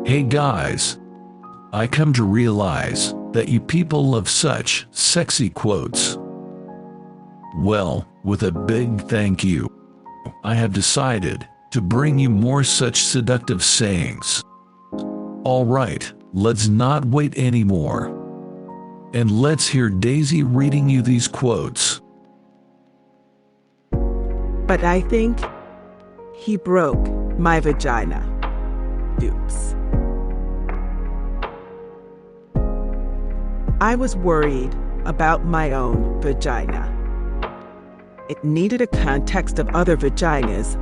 Hey guys, I come to realize that you people love such sexy quotes. Well, with a big thank you, I have decided to bring you more such seductive sayings. Alright, let's not wait anymore. And let's hear Daisy reading you these quotes. But I think he broke my vagina. Oops. I was worried about my own vagina. It needed a context of other vaginas,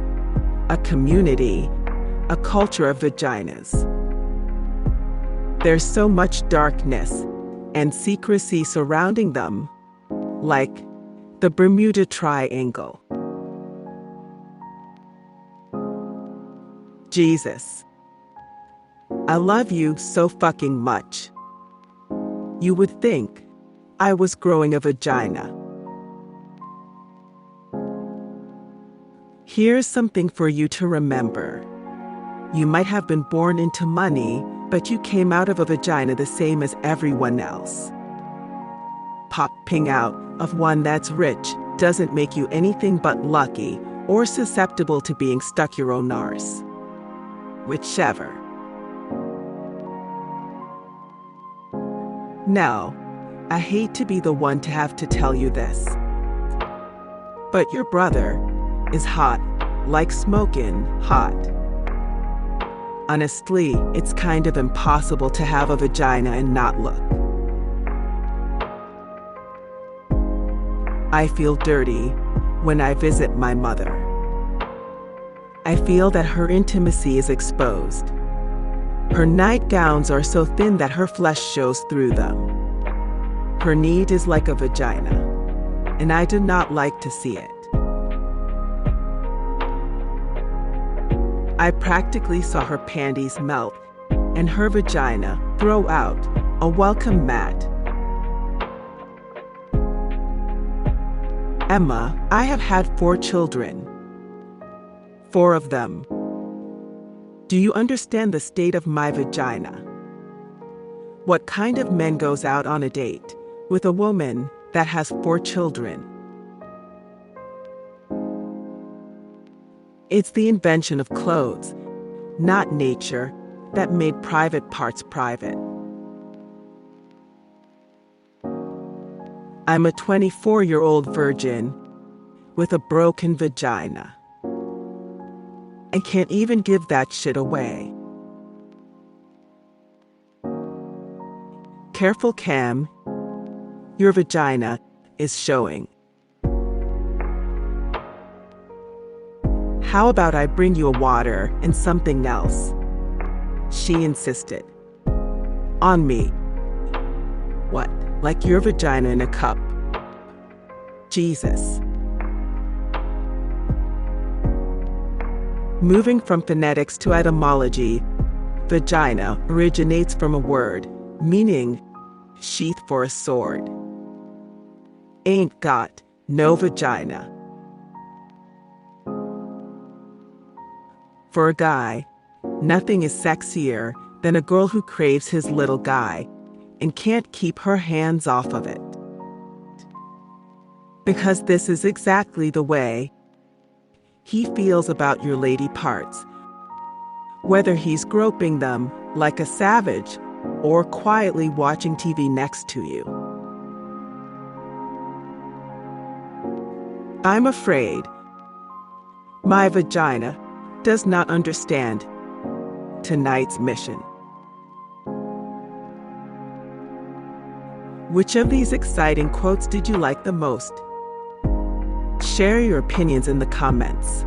a community, a culture of vaginas. There's so much darkness and secrecy surrounding them, like the Bermuda Triangle. Jesus, I love you so fucking much. You would think I was growing a vagina. Here's something for you to remember. You might have been born into money, but you came out of a vagina the same as everyone else. Popping out of one that's rich doesn't make you anything but lucky or susceptible to being stuck your own arse. Whichever. Now, I hate to be the one to have to tell you this, but your brother is hot, like smoking hot. Honestly, it's kind of impossible to have a vagina and not look. I feel dirty when I visit my mother. I feel that her intimacy is exposed. Her nightgowns are so thin that her flesh shows through them. Her need is like a vagina, and I do not like to see it. I practically saw her panties melt and her vagina throw out a welcome mat. Emma, I have had 4 children. 4 of them. Do you understand the state of my vagina? What kind of man goes out on a date with a woman that has 4 children? It's the invention of clothes, not nature, that made private parts private. I'm a 24-year-old virgin with a broken vagina. I can't even give that shit away. Careful, Cam. Your vagina is showing. How about I bring you a water and something else? She insisted. On me. What, like your vagina in a cup? Jesus. Moving from phonetics to etymology, vagina originates from a word meaning sheath for a sword. Ain't got no vagina. For a guy, nothing is sexier than a girl who craves his little guy and can't keep her hands off of it. Because this is exactly the way he feels about your lady parts, whether he's groping them like a savage or quietly watching TV next to you. I'm afraid my vagina does not understand tonight's mission. Which of these exciting quotes did you like the most? Share your opinions in the comments.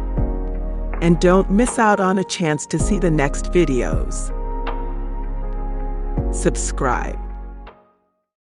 And don't miss out on a chance to see the next videos. Subscribe.